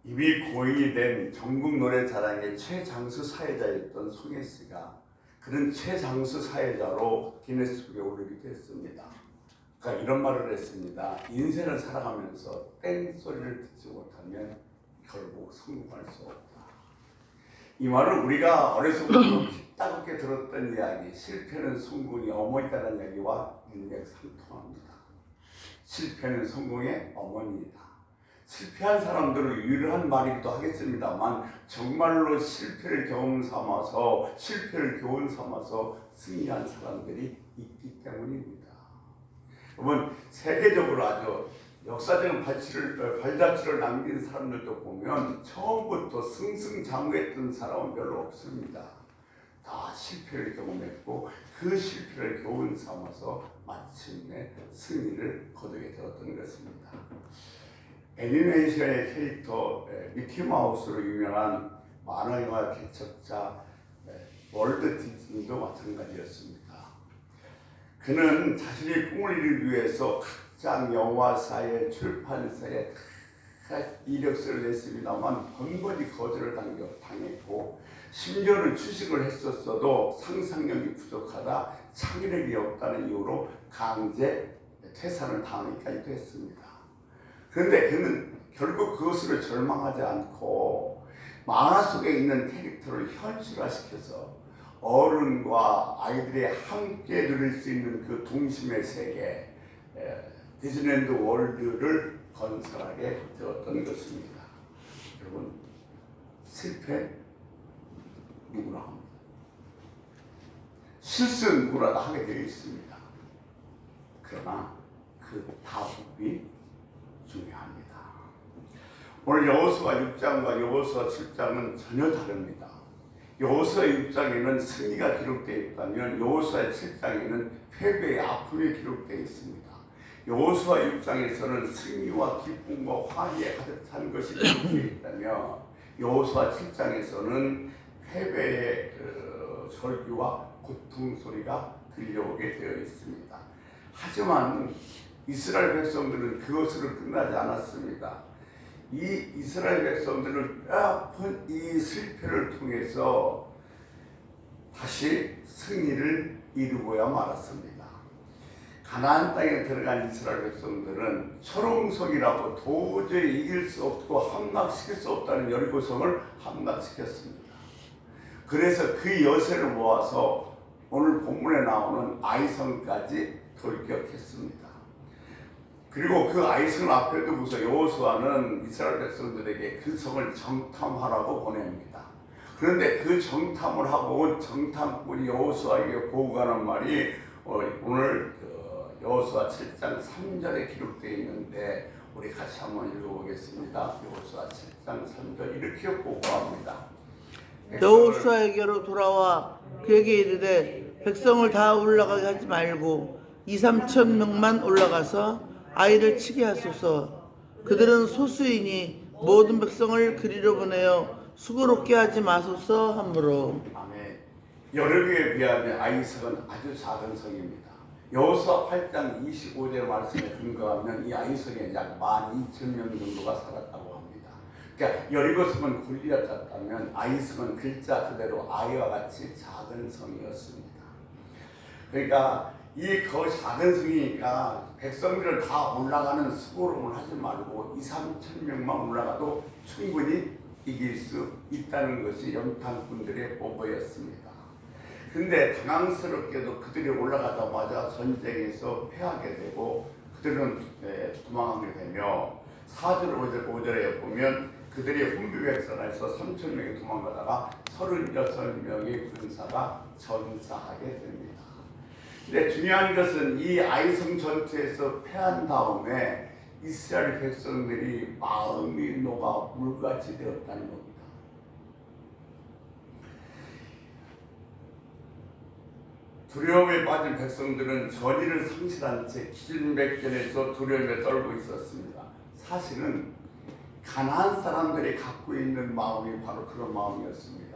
이미 고인이 된 전국 노래자랑의 최장수 사회자였던 송혜씨가 그런 최장수 사회자로 기네스북에 오르기도 했습니다. 그러니까 이런 말을 했습니다. 인생을 살아가면서 땡소리를 듣지 못하면 결국 성공할 수 없다. 이 말은 우리가 어려서부터 따갑게 들었던 이야기, 실패는 성공이 어머니다라는 이야기와 일맥상통합니다. 실패는 성공의 어머니이다. 실패한 사람들을 위로한 말이기도 하겠습니다만 정말로 실패를 교훈 삼아서 승리한 사람들이 있기 때문입니다. 여러분, 세계적으로 아주 역사적인 발자취를 남긴 사람들도 보면 처음부터 승승장구했던 사람은 별로 없습니다. 다 실패를 경험했고 그 실패를 교훈 삼아서 마침내 승리를 거두게 되었던 것입니다. 애니메이션의 캐릭터 미키마우스로 유명한 만화영화 개척자 월트 디즈니도 마찬가지였습니다. 그는 자신의 꿈을 이루기 위해서 각장 영화사에 출판사에 이력서를 냈습니다만 번번이 거절을 당했고 심지어는 취직을 했었어도 상상력이 부족하다 창의력이 없다는 이유로 강제 퇴사를 당하기까지도 했습니다. 그런데 그는 결국 그것으로 절망하지 않고 만화 속에 있는 캐릭터를 현실화시켜서 어른과 아이들이 함께 누릴 수 있는 그 동심의 세계 디즈니랜드 월드를 건설하게 되었던 것입니다. 여러분, 실패 누구나 합니다. 실수는 누구나 다 하게 되어 있습니다. 그러나 그 답이 중요합니다. 오늘 여호수아 6장과 여호수아 7장은 전혀 다릅니다. 여호수아 6장에는 승리가 기록되어 있다면 여호수아 7장에는 패배의 아픔이 기록되어 있습니다. 여호수아 6장에서는 승리와 기쁨과 화기에 가득 찬 것이 기록되어 있다면 여호수아 7장에서는 패배의 절규와 고통 소리가 들려오게 되어 있습니다. 하지만 이스라엘 백성들은 그것으로 끝나지 않았습니다. 이 이스라엘 백성들은 뼈아픈 이 실패를 통해서 다시 승리를 이루고야 말았습니다. 가나안 땅에 들어간 이스라엘 백성들은 초롱성이라고 도저히 이길 수 없고 함락시킬 수 없다는 여리고성을 함락시켰습니다. 그래서 그 여세를 모아서 오늘 본문에 나오는 아이성까지 돌격했습니다. 그리고 그 아이성 앞에 두고서 여호수아는 이스라엘 백성들에게 그 성을 정탐하라고 보냅니다. 그런데 그 정탐을 하고 온 정탐꾼이 여호수아에게 보고가는 말이 오늘 여호수아 7장 3절에 기록되어 있는데 우리 같이 한번 읽어보겠습니다. 여호수아 7장 3절 이렇게 보고합니다. 여호수아에게로 돌아와 그에게 이르되 백성을 다 올라가게 하지 말고 2-3천 명만 올라가서 아이를 치게 하소서. 그들은 소수이니 모든 백성을 그리로 보내어 수고롭게 하지 마소서 하므로. 아멘. 여러 개에 비하면 아이성은 아주 작은 성입니다. 여호수아 8장 25절 말씀에 근거하면 이 아이성에 약 12,000명 정도가 살았다고 합니다. 그러니까 여리고성은 골리앗 같다면 아이성은 글자 그대로 아이와 같이 작은 성이었습니다. 그러니까 이 작은 성이니까 백성들을 다 올라가는 수고로움을 하지 말고 2-3천 명만 올라가도 충분히 이길 수 있다는 것이 연탄꾼들의 보고였습니다. 근데 당황스럽게도 그들이 올라가자마자 전쟁에서 패하게 되고 그들은 도망하게 되며 4절 5절에 보면 그들이 훈비백산에서 3,000명이 도망가다가 36명의 군사가 전사하게 됩니다. 근데 중요한 것은 이 아이성 전투에서 패한 다음에 이스라엘 백성들이 마음이 녹아 물같이 되었다는 겁니다. 두려움에 빠진 백성들은 전의를 상실한 채 기진맥전에서 두려움에 떨고 있었습니다. 사실은 가나안 사람들이 갖고 있는 마음이 바로 그런 마음이었습니다.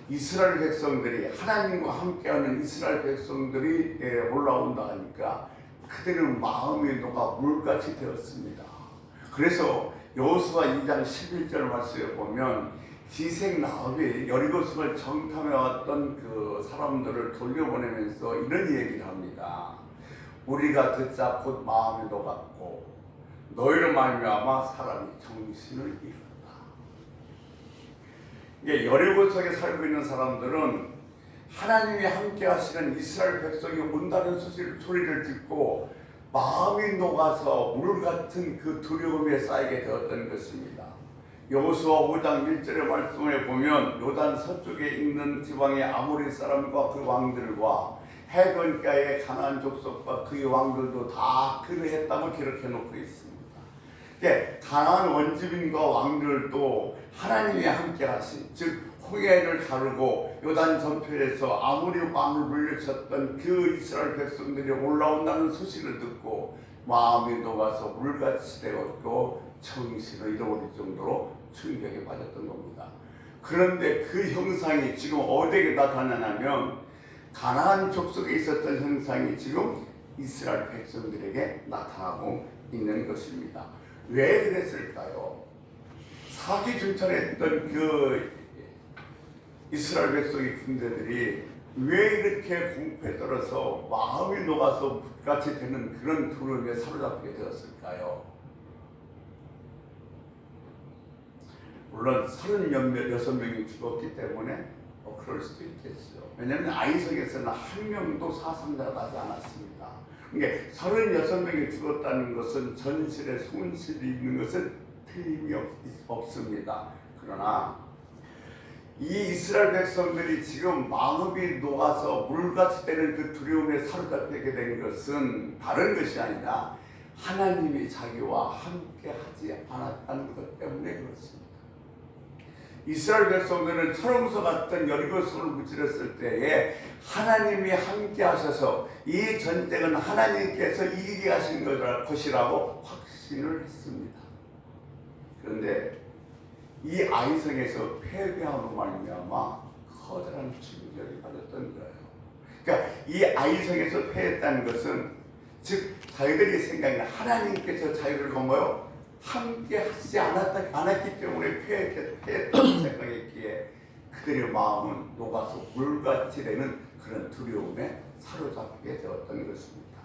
이스라엘 백성들이 하나님과 함께하는 이스라엘 백성들이 올라온다 하니까 그들은 마음이 녹아 물같이 되었습니다. 그래서 여호수아 2장 11절 말씀에 보면 기생 라합이 여리고성을 정탐해왔던 그 사람들을 돌려보내면서 이런 얘기를 합니다. 우리가 듣자 곧 마음이 녹았고 너희로 말미암아 사람이 정신을 잃었다. 이게 여리고성에 살고 있는 사람들은 하나님이 함께 하시는 이스라엘 백성이 온다는 소리를 듣고 마음이 녹아서 물 같은 그 두려움에 쌓이게 되었던 것입니다. 여호수아 5장 1절의 말씀에 보면 요단 서쪽에 있는 지방의 아모리 사람과 그 왕들과 해변가의 가나안 족속과 그의 왕들도 다 그러했다고 기록해 놓고 있습니다. 가나안 원주민과 왕들도 하나님이 함께 하신, 즉 홍해를 가르고 요단 전편에서 아모리 왕을 물리쳤던 그 이스라엘 백성들이 올라온다는 소식을 듣고 마음이 녹아서 물같이 되었고 정신을 잃어버릴 정도로 충격에 빠졌던 겁니다. 그런데 그 형상이 지금 어디에 나타나냐면 가나안 족속에 있었던 형상이 지금 이스라엘 백성들에게 나타나고 있는 것입니다. 왜 그랬을까요? 사기준천했던 그 이스라엘 백성의 군대들이 왜 이렇게 공포에 떨어서 마음이 녹아서 불같이 되는 그런 두려움에 사로잡히게 되었을까요? 물론 36명이 죽었기 때문에 그럴 수도 있겠어요. 왜냐하면 아이성에서는 한 명도 사상자가 나지 않았습니다. 그러니까 36명이 죽었다는 것은 전실에 손실이 있는 것은 틀림이 없습니다. 그러나 이 이스라엘 백성들이 지금 마음이 녹아서 물같이 되는 그 두려움에 사로잡히게 된 것은 다른 것이 아니라 하나님이 자기와 함께 하지 않았다는 것 때문에 그렇습니다. 이스라엘 백성들은 철옹소 같은 여리고성을 무찌렀을 때에 하나님이 함께 하셔서 이 전쟁은 하나님께서 이기게 하신 것이라고 확신을 했습니다. 그런데 이 아이성에서 패배함으로 말미암아 커다란 충격이 받았던 거예요. 그러니까 이 아이성에서 패했다는 것은 즉 자기들이 생각하는 하나님께서 자기를 뭐요? 함께 하지 않았기 때문에 패했다고 생각했기에 그들의 마음은 녹아서 물같이 되는 그런 두려움에 사로잡히게 되었던 것입니다.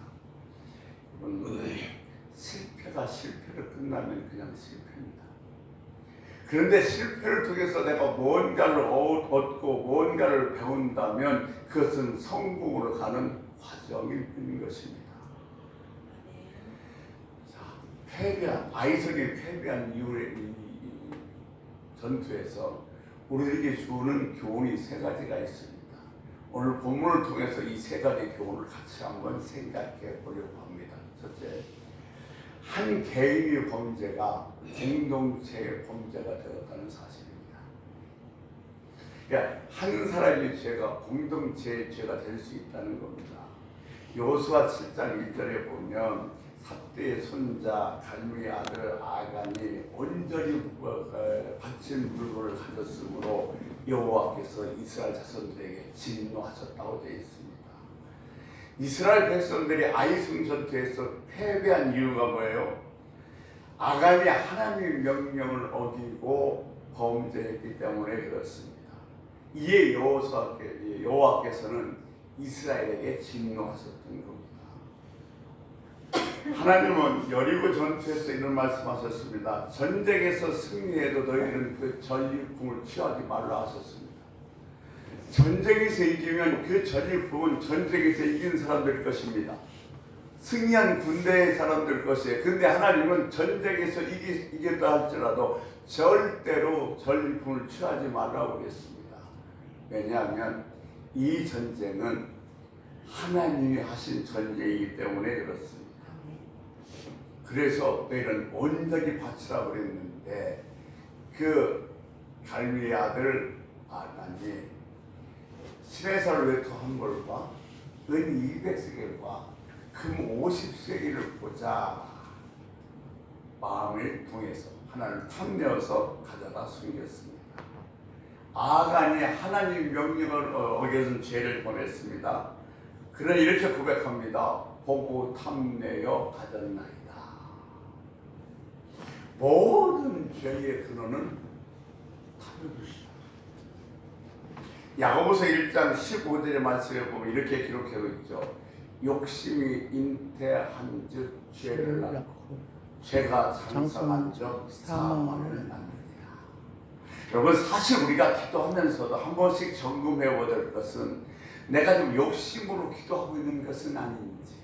실패가 실패로 끝나면 그냥 실패입니다. 그런데 실패를 통해서 내가 뭔가를 얻고 뭔가를 배운다면 그것은 성공으로 가는 과정일 뿐인 것입니다. 아이성이 패배한 이후의 이 전투에서 우리에게 주는 교훈이 세 가지가 있습니다. 오늘 본문을 통해서 이 세 가지 교훈을 같이 한번 생각해 보려고 합니다. 첫째, 한 개인의 범죄가 공동체의 범죄가 되었다는 사실입니다. 그러니까 한 사람의 죄가 공동체의 죄가 될 수 있다는 겁니다. 여호수아 7장 1절에 보면 삽대의 손자 갈무의 아들 아간이 온전히 바친 물건을 가졌으므로 여호와께서 이스라엘 자손들에게 진노하셨다고 되어 있습니다. 이스라엘 백성들이 아이성 전투에서 패배한 이유가 뭐예요? 아간이 하나님의 명령을 어기고 범죄했기 때문에 그렇습니다. 이에 여호와께서는 이스라엘에게 진노하셨던 겁니다. 하나님은 여리고 전투에서 이런 말씀하셨습니다. 전쟁에서 승리해도 너희는 그 전리품을 취하지 말라 하셨습니다. 전쟁에서 이기면 그 전리품은 전쟁에서 이긴 사람들 것입니다. 승리한 군대의 사람들 것이에요. 그런데 하나님은 전쟁에서 이겼다 할지라도 절대로 전리품을 취하지 말라고 했습니다. 왜냐하면 이 전쟁은 하나님이 하신 전쟁이기 때문에 그렇습니다. 그래서 너희는 온전히 바치라고 그랬는데 그 갈미의 아들 아간이 시내살 외투 한 벌과 은 200세겔과 금 50세겔을 보자 마음을 통해서 하나님을 탐내어서 가져다 숨겼습니다. 아간이 하나님 명령을 어겨준 죄를 범했습니다. 그러나 이렇게 고백합니다. 보고 탐내어 가졌나이다. 모든 죄의 근원은 탐욕이시다. 야고보서 1장 15절의 말씀에 보면 이렇게 기록하고 있죠. 욕심이 잉태한즉 죄를 낳고 죄가 장성한즉 사망을 낳느니라. 여러분, 사실 우리가 기도하면서도 한 번씩 점검해 보야 될 것은 내가 좀 욕심으로 기도하고 있는 것은 아닌지.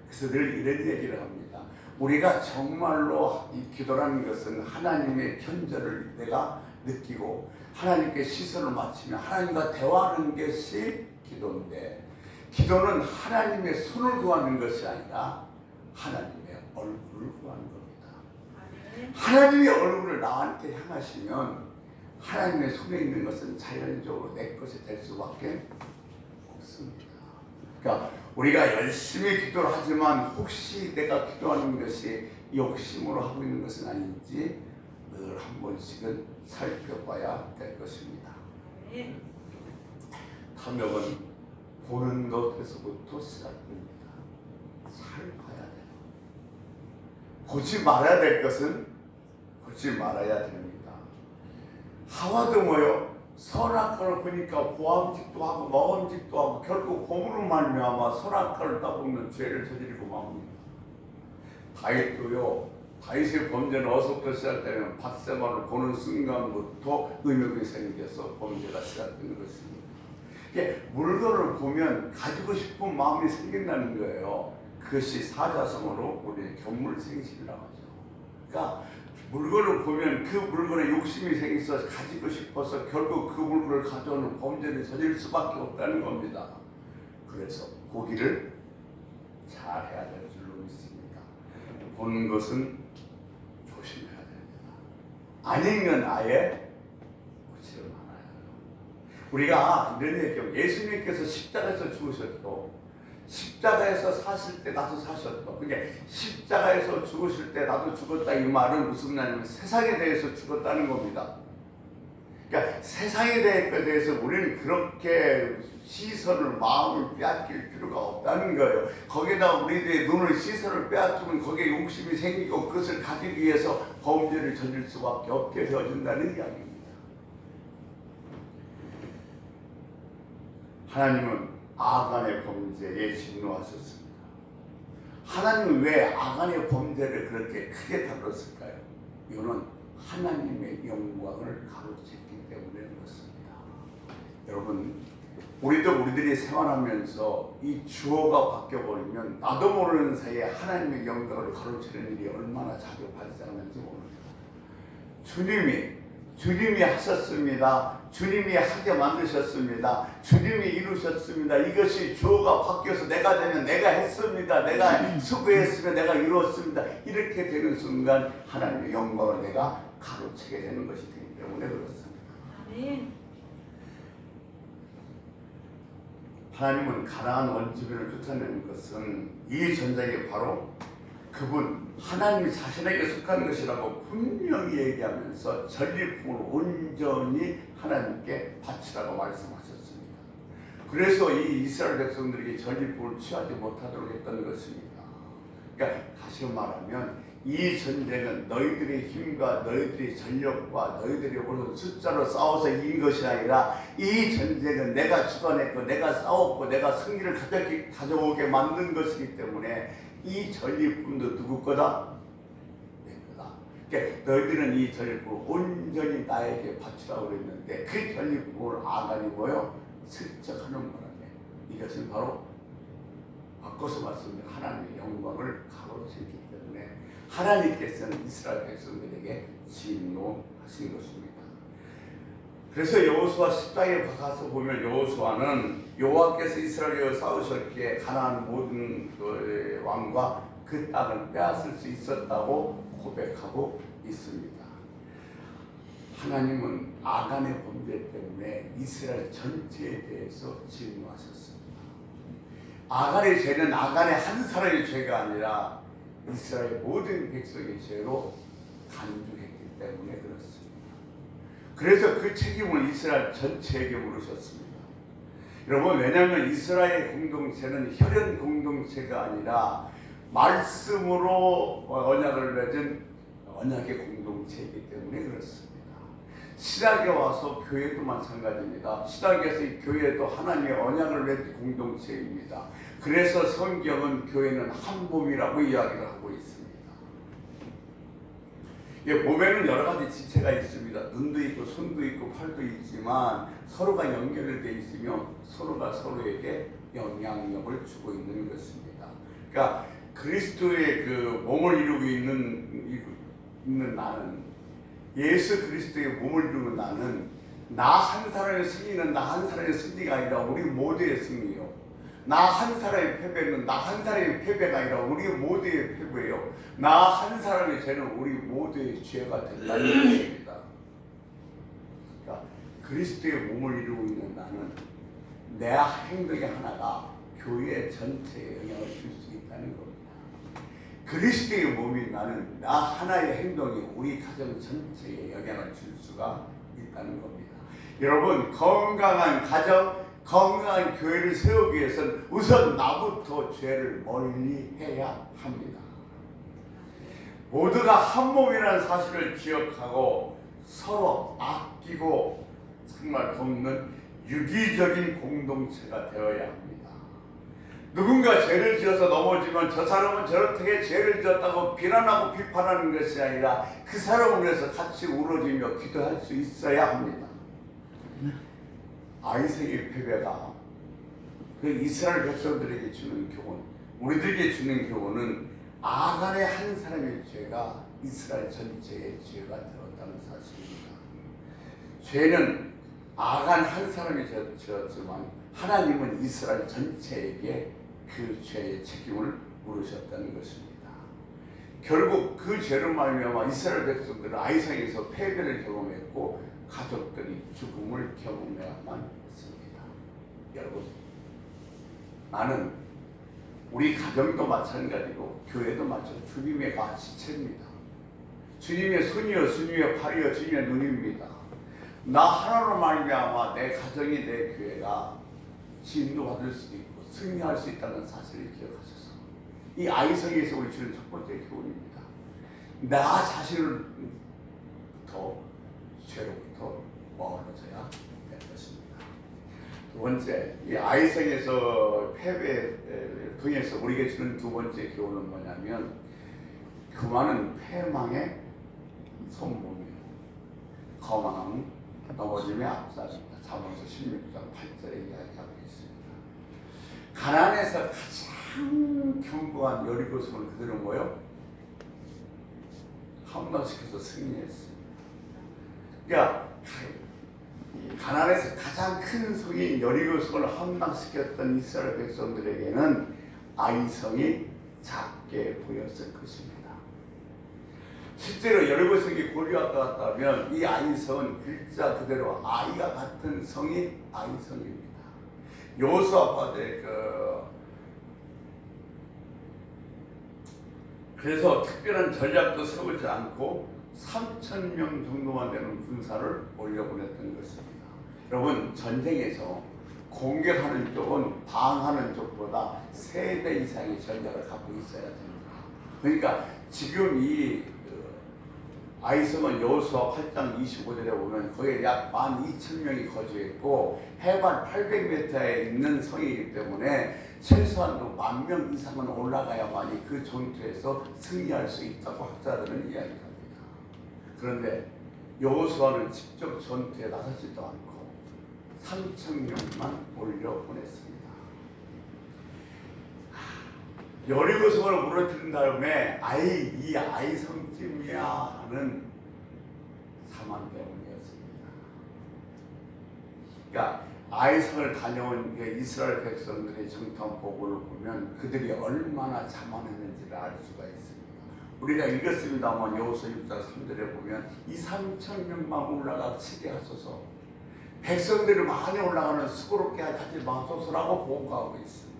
그래서 늘 이런 얘기를 합니다. 우리가 정말로 이 기도라는 것은 하나님의 편절을 내가 느끼고 하나님께 시선을 맞추며 하나님과 대화하는 것이 기도인데, 기도는 하나님의 손을 구하는 것이 아니라 하나님의 얼굴을 구하는 겁니다. 하나님의 얼굴을 나한테 향하시면 하나님의 손에 있는 것은 자연적으로 내 것이 될 수밖에 없습니다. 그러니까 우리가 열심히 기도를 하지만 혹시 내가 기도하는 것이 욕심으로 하고 있는 것은 아닌지 늘 한 번씩은 살펴봐야 될 것입니다. 탐욕은 보는 것에서부터 시작됩니다. 잘 봐야 돼요. 보지 말아야 될 것은 보지 말아야 됩니다. 하와도 뭐요? 선악과를 보니까 보암직도 하고 먹음직도 하고 결국 고문으로 말미암아 선악과를 따먹는 죄를 저지르고 맙니다. 다윗도요. 다윗의 범죄는 어디서부터 시작되면 밧세바를 보는 순간부터 의욕이 생겨서 범죄가 시작되는 것입니다. 이게 물건을 보면 가지고 싶은 마음이 생긴다는 거예요. 그것이 사자성어로 우리 견물생심이라고 하죠. 그러니까 물건을 보면 그 물건에 욕심이 생겨서 가지고 싶어서 결국 그 물건을 가져오는 범죄를 저질 수밖에 없다는 겁니다. 그래서 보기를 잘 해야 될 줄로 믿습니다. 보는 것은 조심해야 됩니다. 아니면 아예 보지를 말아야 해요. 우리가 이런 얘기하면 예수님께서 십자가에서 죽으셨고 십자가에서 사실 때 나도 사셨다. 그게 십자가에서 죽으실 때 나도 죽었다 이 말은 무슨 말이냐면 세상에 대해서 죽었다는 겁니다. 그러니까 세상에 대해서 우리는 그렇게 시선을 마음을 빼앗길 필요가 없다는 거예요. 거기다 우리들의 눈을 시선을 빼앗기면 거기에 욕심이 생기고 그것을 가지기 위해서 범죄를 저질 수밖에 없게 되어진다는 이야기입니다. 하나님은 아간의 범죄에 진노하셨습니다. 하나님은 왜 아간의 범죄를 그렇게 크게 다뤘을까요? 이거는 하나님의 영광을 가로챘기 때문에 그렇습니다. 여러분, 우리들이 생활하면서 이 주어가 바뀌어버리면 나도 모르는 사이에 하나님의 영광을 가로채는 일이 얼마나 자주 발생하는지 모릅니다. 주님이 하셨습니다. 주님이 하게 만드셨습니다. 주님이 이루셨습니다. 이것이 주어가 바뀌어서 내가 되면 내가 했습니다. 내가 수고했으면 내가 이루었습니다. 이렇게 되는 순간 하나님의 영광을 내가 가로채게 되는 것이 되기 때문에 그렇습니다. 하나님은 가나안 원주민을 쫓아내는 것은 이 전쟁이 바로 그분 하나님 자신에게 속한 것이라고 분명히 얘기하면서 전리품을 온전히 하나님께 바치라고 말씀하셨습니다. 그래서 이 이스라엘 백성들에게 전리품을 취하지 못하도록 했던 것입니다. 그러니까 다시 말하면 이 전쟁은 너희들의 힘과 너희들의 전력과 너희들의 모든 숫자로 싸워서 이긴 것이 아니라 이 전쟁은 내가 주관했고 내가 싸웠고 내가 승리를 가져오게 만든 것이기 때문에 이 전리품도 누구 거다? 내 거다. 그러니까 너희들은 이 전리품을 온전히 나에게 바치라고 그랬는데 그 전리품을 아간이 뭐요? 슬쩍 하는 바람에 이것은 바로 바꿔서 말씀드린 하나님의 영광을 가로채기 때문에 하나님께서는 이스라엘 백성들에게 진노하신 것입니다. 그래서 여호수아 10장에 가서 보면 여호수아는 여호와께서 이스라엘과 싸우셨기에 가나안 모든 그 왕과 그 땅을 빼앗을 수 있었다고 고백하고 있습니다. 하나님은 아간의 범죄 때문에 이스라엘 전체에 대해서 진노하셨습니다. 아간의 죄는 아간의 한 사람의 죄가 아니라 이스라엘 모든 백성의 죄로 간주했기 때문에 그렇습니다. 그래서 그 책임을 이스라엘 전체에게 물으셨습니다. 여러분, 왜냐하면 이스라엘 공동체는 혈연 공동체가 아니라 말씀으로 언약을 맺은 언약의 공동체이기 때문에 그렇습니다. 신학에 와서 교회도 마찬가지입니다. 신학에서 이 교회도 하나님의 언약을 맺은 공동체입니다. 그래서 성경은 교회는 한 몸이라고 이야기를 하고 있습니다. 몸에는 여러 가지 지체가 있습니다. 눈도 있고 손도 있고 팔도 있지만 서로가 연결되어 있으며 서로가 서로에게 영향력을 주고 있는 것입니다. 그러니까 그리스도의 그 몸을 이루고 있는 나는, 예수 그리스도의 몸을 이루고 나는 나 한 사람의 승리는 나 한 사람의 승리가 아니라 우리 모두의 승리요. 나 한 사람의 패배는 나 한 사람의 패배가 아니라 우리 모두의 패배요. 나 한 사람의 죄는 우리 모두의 죄가 된다는 것입니다. 그러니까 그리스도의 몸을 이루고 있는 나는 내 행동의 하나가 교회 전체에 영향을 줄 수 있다는 겁니다. 그리스도의 몸인 나는 나 하나의 행동이 우리 가정 전체에 영향을 줄 수가 있다는 겁니다. 여러분, 건강한 가정, 건강한 교회를 세우기 위해서는 우선 나부터 죄를 멀리해야 합니다. 모두가 한 몸이라는 사실을 기억하고 서로 아끼고 정말 돕는 유기적인 공동체가 되어야 합니다. 누군가 죄를 지어서 넘어지면 저 사람은 저렇게 죄를 지었다고 비난하고 비판하는 것이 아니라 그 사람을 위해서 같이 울어주며 기도할 수 있어야 합니다. 아이색의 패배가 그 이스라엘 백성들에게 주는 교훈, 우리들에게 주는 교훈은 아간의 한 사람의 죄가 이스라엘 전체의 죄가 되었다는 사실입니다. 죄는 아간 한 사람이 지었지만 하나님은 이스라엘 전체에게 그 죄의 책임을 물으셨다는 것입니다. 결국 그 죄로 말미암아 이스라엘 백성들은 아이성에서 패배를 경험했고 가족들이 죽음을 경험해야만 했습니다. 여러분, 나는 우리 가정도 마찬가지고 교회도 마찬가지고 주님의 가시체입니다. 주님의 손이요 주님의 팔이요 주님의 눈입니다. 나 하나로 말미암아 내 가정이 내 교회가 진도받을 수도 있고 승리할 수 있다는 사실을 기억하셔서 이 아이성에서 우리 주는 첫 번째 교훈입니다. 나 자신을 더 죄로부터 멀어져야 될 것입니다. 두 번째, 이 아이성에서 패배를 통해서 우리에게 주는 두 번째 교훈은 뭐냐면 교만은 패망의 손목이요 거만함은 넘어짐의 앞살입니다. 잠언서 16장 8절에 이야기하고 있습니다. 가나안에서 가장 견고한 여리고성을 그대로 모여 함락시켜서 승리했습니다. 그러니까 가나안에서 가장 큰 성인 여리고성을 함락시켰던 이스라엘 백성들에게는 아이성이 작게 보였을 것입니다. 실제로 여리고성이 골리앗과 같다면 이 아이성은 글자 그대로 아이가 같은 성이 아이성입니다. 여호수아의 그래서 특별한 전략도 세우지 않고 3,000명 정도만 되는 군사를 올려보냈던 것입니다. 여러분, 전쟁에서 공격하는 쪽은 방하는 쪽보다 3배 이상의 전략을 갖고 있어야 됩니다. 그러니까 지금 이 아이성은 여호수아 8장 25절에 보면 거기에 약 12,000명이 거주했고 해발 800m에 있는 성이기 때문에 최소한도 10,000명 이상은 올라가야만이 그 전투에서 승리할 수 있다고 학자들은 이야기합니다. 그런데 여호수아는 직접 전투에 나서지도 않고 3,000명만 올려보냈습니다. 여리고성을 무너뜨린 다음에 이 아이성쯤이야 하는 사망대원이었습니다. 그러니까 아이성을 다녀온 이스라엘 백성들의 정탐 보고를 보면 그들이 얼마나 자만했는지를 알 수가 있습니다. 우리가 읽었습니다만 여호수아 6장 3절에 보면 이 3,000명만 올라가 치게 하소서, 백성들이 많이 올라가는 수고롭게 하지 마소서라고 보고하고 있습니다.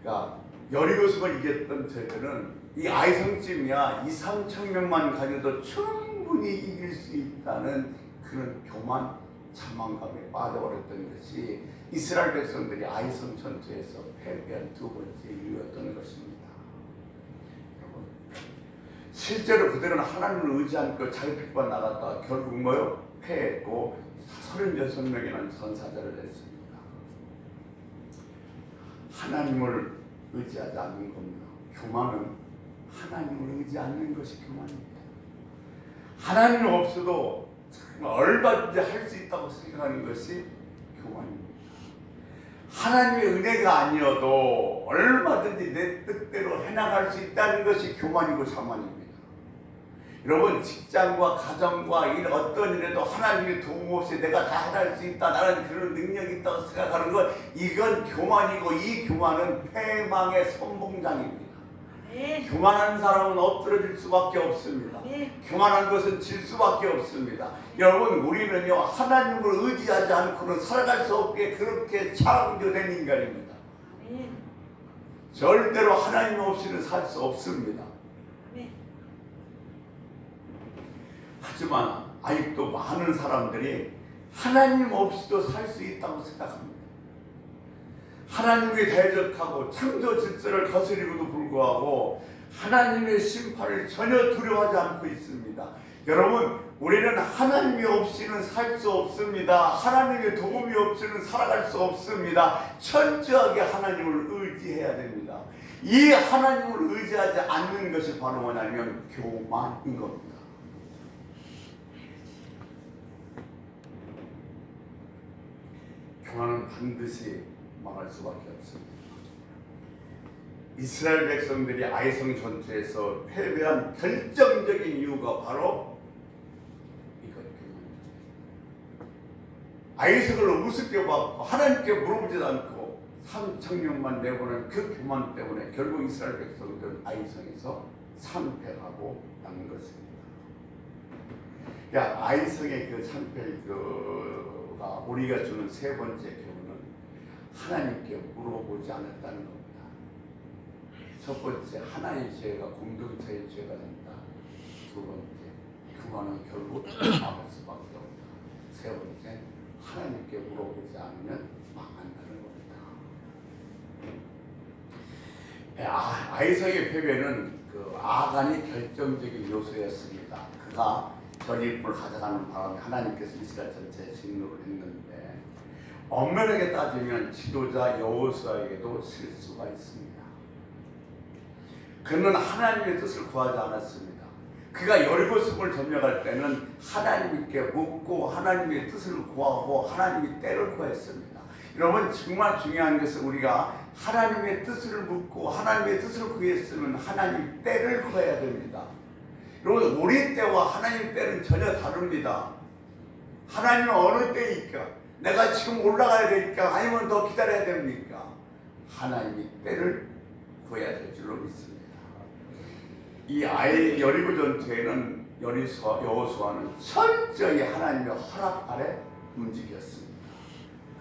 그러니까 여리고성을 이겼던 저희들은 이 아이성쯤이야 이 3,000명만 가져도 충분히 이길 수 있다는 그런 교만, 자만감에 빠져버렸던 것이 이스라엘 백성들이 아이성 전투에서 패배한 두 번째 이유였던 것입니다. 여러분, 실제로 그들은 하나님을 의지한 그 자기 백반 나갔다가 결국 뭐요? 패했고 36명이라는 전사자를 냈습니다. 하나님을 의지하지 않는 겁니다. 교만은 하나님을 의지 않는 것이 교만입니다. 하나님 없어도 얼마든지 할 수 있다고 생각하는 것이 교만입니다. 하나님의 은혜가 아니어도 얼마든지 내 뜻대로 해나갈 수 있다는 것이 교만이고 자만입니다. 여러분, 직장과 가정과 어떤 일에도 하나님의 도움 없이 내가 다 해낼 수 있다, 나는 그런 능력이 있다고 생각하는 것, 이건 교만이고, 이 교만은 패망의 선봉장입니다. 교만한 사람은 엎드러질 수밖에 없습니다. 교만한 것은 질 수밖에 없습니다. 여러분, 우리는요, 하나님을 의지하지 않고는 살아갈 수 없게 그렇게 창조된 인간입니다. 절대로 하나님 없이는 살 수 없습니다. 하지만 아직도 많은 사람들이 하나님 없이도 살 수 있다고 생각합니다. 하나님이 대적하고 창조 질서를 거스리고도 불구하고 하나님의 심판을 전혀 두려워하지 않고 있습니다. 여러분, 우리는 하나님이 없이는 살 수 없습니다. 하나님의 도움이 없이는 살아갈 수 없습니다. 철저하게 하나님을 의지해야 됩니다. 이 하나님을 의지하지 않는 것이 바로 뭐냐면 교만인 겁니다. 교만은 반드시 망할 수밖에 없습니다. 이스라엘 백성들이 아이성 전투에서 패배한 결정적인 이유가 바로 이거예요. 아이성을 우습게 봤고 하나님께 물어보지도 않고 3,000명만 내보낸 그 교만 때문에 결국 이스라엘 백성들은 아이성에서 참패하고 난 것입니다. 야, 아이성의 그 참패가 우리가 주는 세 번째 교훈은 하나님께 물어보지 않았다는 겁니다. 첫 번째, 하나의 죄가 공동체의 죄가 된다. 두 번째, 교만은 결국 망할 수밖에 없다. 세 번째, 하나님께 물어보지 않으면 망한다는 겁니다. 아이성의 패배는 그 아간이 결정적인 요소였습니다. 그가 전입을 가져가는 바람에 하나님께서 이스라엘 전체에 진노를 했는데, 엄연하게 따지면 지도자 여호수아에게도 실수가 있습니다. 그는 하나님의 뜻을 구하지 않았습니다. 그가 여리고성을 점령할 때는 하나님께 묻고 하나님의 뜻을 구하고 하나님의 때를 구했습니다. 여러분, 정말 중요한 것은 우리가 하나님의 뜻을 묻고 하나님의 뜻을 구했으면 하나님의 때를 구해야 됩니다. 여러분, 우리 때와 하나님 때는 전혀 다릅니다. 하나님은 어느 때입니까? 내가 지금 올라가야 되니까 아니면 더 기다려야 됩니까? 하나님의 때를 구해야 될 줄로 믿습니다. 이 여리고 전투에는 여호수아는 철저히 하나님의 허락 아래 움직였습니다.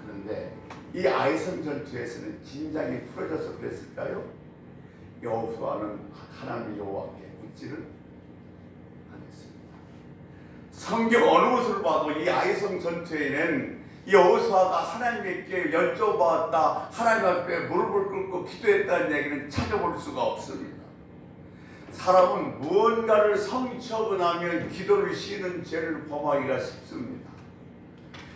그런데 이 아이성 전투에서는 진작에 풀어져서 그랬을까요? 여호수아는 하나님 여호와께 묻지를 않았습니다. 성경 어느 곳을 봐도 이 아이성 전투에는 여호수아가 하나님께 여쭤봤다, 하나님 앞에 무릎을 꿇고 기도했다는 얘기는 찾아볼 수가 없습니다. 사람은 무언가를 성취하고 나면 기도를 쉬는 죄를 범하기가 쉽습니다.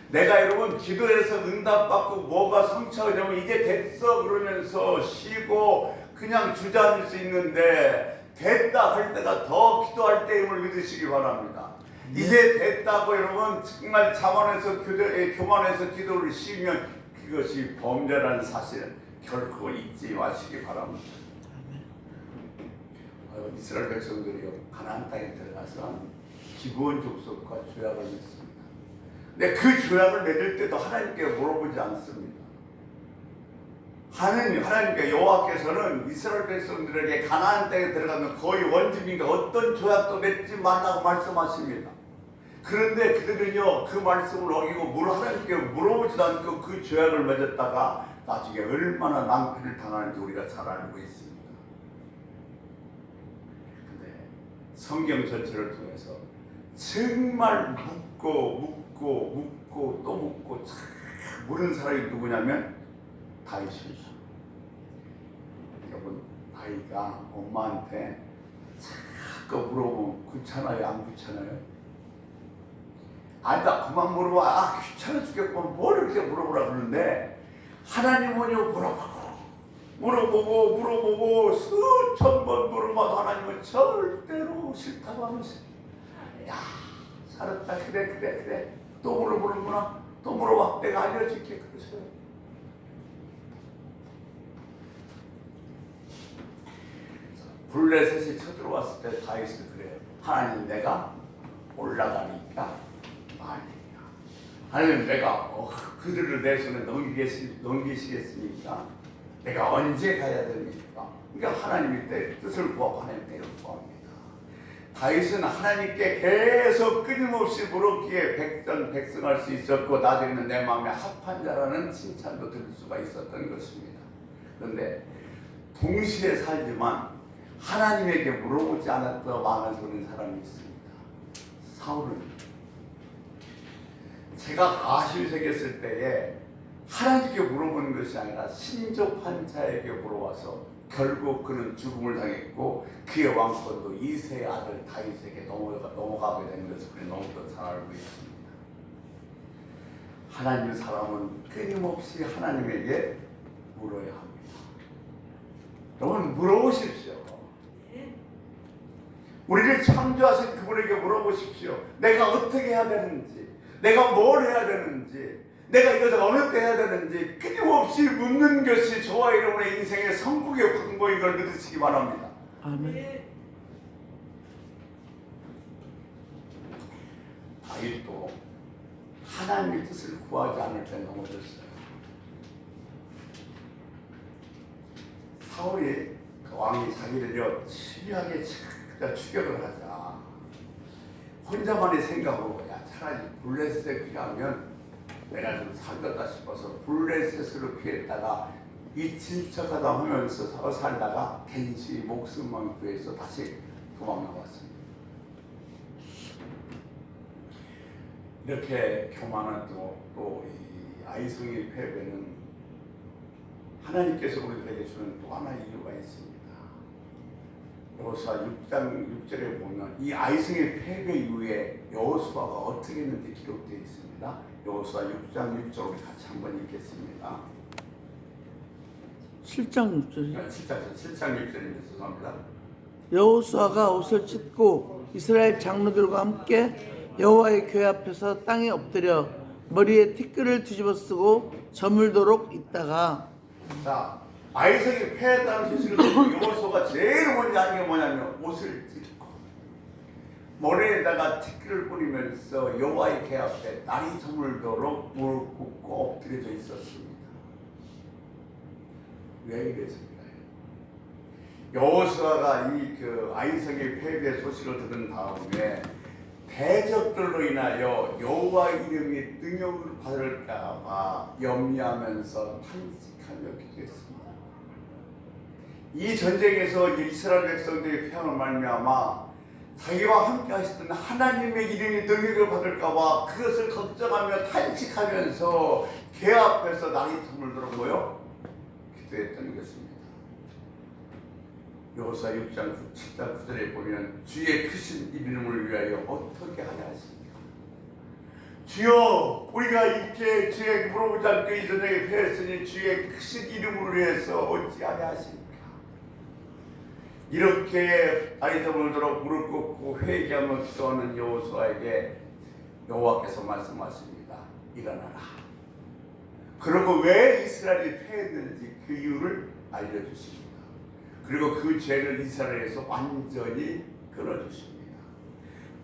내가 여러분 기도해서 응답받고 뭐가 성취가 되면 이제 됐어 그러면서 쉬고 그냥 주저앉을 수 있는데, 됐다 할 때가 더 기도할 때임을 믿으시기 바랍니다. 이제 됐다고 여러분 정말 자만해서 교만해서 기도를 쉬면 그것이 범죄라는 사실을 결코 잊지 마시기 바랍니다. 이스라엘 백성들이요, 가나안 땅에 들어가서 기브온 족속과 조약을 맺습니다. 근데 그 조약을 맺을 때도 하나님께 물어보지 않습니다. 하나님께 여호와께서는 이스라엘 백성들에게 가나안 땅에 들어가면 거의 원주민과 어떤 조약도 맺지 말라고 말씀하십니다. 그런데 그들은요, 그 말씀을 어기고 하나님께 물어보지도 않고 그 조약을 맺었다가 나중에 얼마나 낭패를 당하는지 우리가 잘 알고 있습니다. 성경 전체를 통해서 정말 묻고 또 묻고 물은 사람이 누구냐면 다윗입니다. 여러분, 다윗가 엄마한테 자꾸 물어보면 귀찮아요? 안 귀찮아요? 아니다 그만 물어봐. 아 귀찮아 죽겠구만. 뭘 이렇게 물어보라 그러는데 하나님은요 물어보고 수천 번 물어봐도 하나님은 절대로 싫다고 하면서 야 살았다 그래 또 물어보는구나. 또 물어봐. 내가 알려줄게. 그러세요. 블레셋이 쳐들어왔을 때 다윗은 그래요. 하나님 내가 올라가니까 말이야. 하나님 내가 그들을 내 손에 넘기시겠습니까? 내가 언제 가야 됩니까? 그러니까 하나님의 뜻을 구하고 하나님의 때를 구합니다. 다윗은 하나님께 계속 끊임없이 물었기에 백성할 수 있었고 나중에는 내 마음에 합한 자라는 칭찬도 들을 수가 있었던 것입니다. 그런데 동시에 살지만 하나님에게 물어보지 않았던 망을 보는 사람이 있습니다. 사울은 제가 가시를 새겼을 때에 하나님께 물어보는 것이 아니라 신접한 자에게 물어와서 결국 그는 죽음을 당했고 그의 왕권도 이새의 아들 다윗에게 넘어가게 된 것을 우리 너무도 잘 알고 있습니다. 하나님의 사람은 끊임없이 하나님에게 물어야 합니다. 여러분 물어보십시오. 우리를 창조하신 그분에게 물어보십시오. 내가 어떻게 해야 되는지, 내가 뭘 해야 되는지, 내가 이것을 어느 때 해야 되는지 끊임없이 묻는 것이 저와 여러분의 인생의 성공의 방법인 걸 믿으시기 바랍니다. 아멘. 다윗도 하나님의 뜻을 구하지 않을 때 넘어졌어요. 사울이 그 왕이 자기를 치밀하게 추격을 하자. 혼자만의 생각으로 야 차라리 블레셋에 피하면 내가 좀 살겠다 싶어서 블레셋으로 피했다가 이 친척하다 하면서 살다가 겐시 목숨만 구해서 다시 도망 나왔습니다. 이렇게 교만한 또 이 아이성의 패배는 하나님께서 우리들에게 주는 또 하나의 이유가 있습니다. 여호수아 6장 6절에 보면 이 아이성의 패배 이후에 여호수아가 어떻게 했는지 기록되어 있습니다. 여호수아 6장 6절 우리 같이 한번 읽겠습니다. 7장 6절이요. 7장 6절입니다. 죄송합니다. 여호수아가 옷을 찢고 이스라엘 장로들과 함께 여호와의 교회 앞에서 땅에 엎드려 머리에 티끌을 뒤집어 쓰고 저물도록 있다가 자, 아이성이 패했다는 소식을 듣고 여호수아가 제일 먼저 한 게 뭐냐면 옷을 찢고 머리에다가 티끌을 뿌리면서 여호와의 궤 앞에 날이 저물도록 무릎 꿇고 엎드려져 있었습니다. 왜 이랬을까요? 여호수아가 이 아이성의 패배 소식을 들은 다음에 대적들로 인하여 여호와의 이름이 능욕을 받을까봐 염려하면서 탄식하며 기도했습니다. 이 전쟁에서 이스라엘 백성들의 평을 말미암아 자기와 함께 하시던 하나님의 이름이 능욕을 받을까봐 그것을 걱정하며 탄식하면서 궤 앞에서 날이 저물도록 기도했던 것입니다. 여호수아 6장 7장 9절에 보면 주의 크신 이름을 위하여 어떻게 하냐 하십니까? 주여 우리가 이렇게 주의 물어보지 않고 이 전쟁에 패했으니 주의 크신 이름을 위해서 어찌하냐 하십니까? 이렇게 날이 저물도록 무릎 꿇고 회개하며 기도하는 여호수아에게 여호와께서 말씀하십니다. 일어나라. 그리고 왜 이스라엘이 패했는지 그 이유를 알려주십니다. 그리고 그 죄를 이스라엘에서 완전히 끊어주십니다.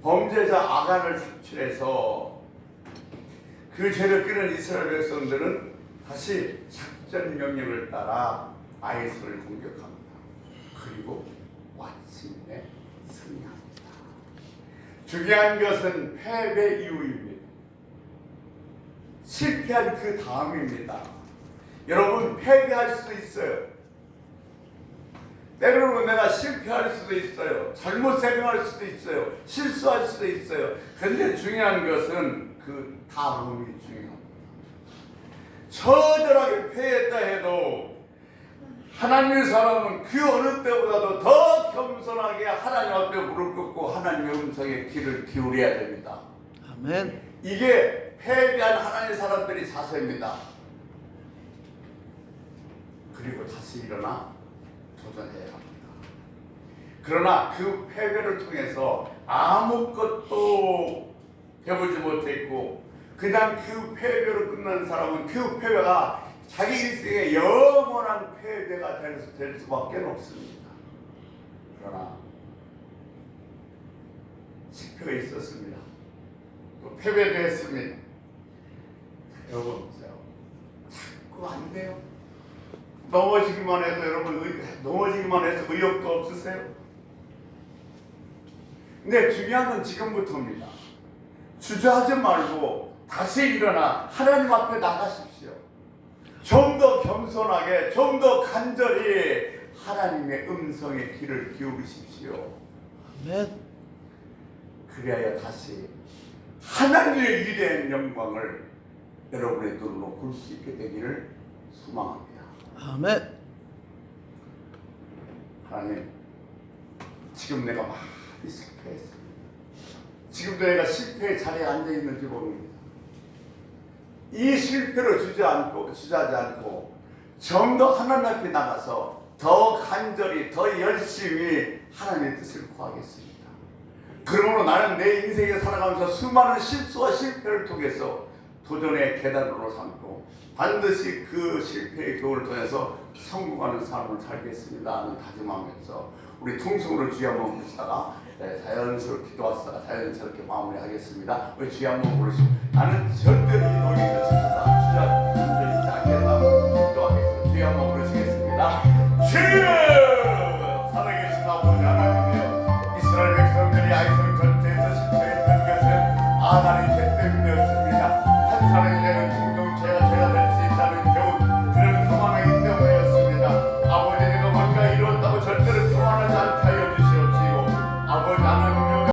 범죄자 아간을 색출해서 그 죄를 끊은 이스라엘 백성들은 다시 작전 명령을 따라 아이스를 공격합니다. 그리고 마침내 승리합니다. 중요한 것은 패배 이후입니다. 실패한 그 다음입니다. 여러분 패배할 수도 있어요. 때로는 내가 실패할 수도 있어요. 잘못 생각할 수도 있어요. 실수할 수도 있어요. 그런데 중요한 것은 그 다음이 중요합니다. 처절하게 패했다 해도 하나님의 사람은 그 어느 때보다도 더 겸손하게 하나님 앞에 무릎 꿇고 하나님의 음성에 귀를 기울여야 됩니다. 아멘. 이게 패배한 하나님의 사람들이 자세입니다. 그리고 다시 일어나 도전해야 합니다. 그러나 그 패배를 통해서 아무것도 배우지 못했고 그냥 그 패배로 끝난 사람은 그 패배가 자기 인생의 영원한 패배가 될 수밖에 없습니다. 그러나 실패가 있었습니다. 또 패배도 했습니다. 여러분 보세요. 자꾸 안 돼요. 넘어지기만 해도 여러분 넘어지기만 해서 의욕도 없으세요? 근데 중요한 건 지금부터입니다. 주저하지 말고 다시 일어나 하나님 앞에 나가십시오. 좀 더 겸손하게, 좀 더 간절히 하나님의 음성에 귀를 기울이십시오. 아멘. 그래야 다시 하나님의 위대한 영광을 여러분의 눈으로 볼 수 있게 되기를 소망합니다. 아멘. 하나님, 지금 내가 많이 실패했습니다. 지금도 내가 실패의 자리에 앉아 있는지 모릅니다. 이 실패로 주저하지 않고 좀 더 하나님 앞에 나가서 더 간절히 더 열심히 하나님의 뜻을 구하겠습니다. 그러므로 나는 내 인생에 살아가면서 수많은 실수와 실패를 통해서 도전의 계단으로 삼고 반드시 그 실패의 교훈을 통해서 성공하는 삶을 살겠습니다 하는 다짐하면서 우리 통성으로 주여 한번 부르시다가 자연스럽게 기도하시다가 자연스럽게 마무리하겠습니다. 우리 주여 한번 부르시고 나는 절대로 이 노래를 듣는다 주여 흔들리지 않겠다고 기도하겠습니다. 주여 한번 부르시겠습니다. 주여 살아계신 아버지 하나님이여 이스라엘 백성들이 아이성 전쟁에서 실패했던 것은 아달의 죄 때문이었습니다. 한 사람이 되는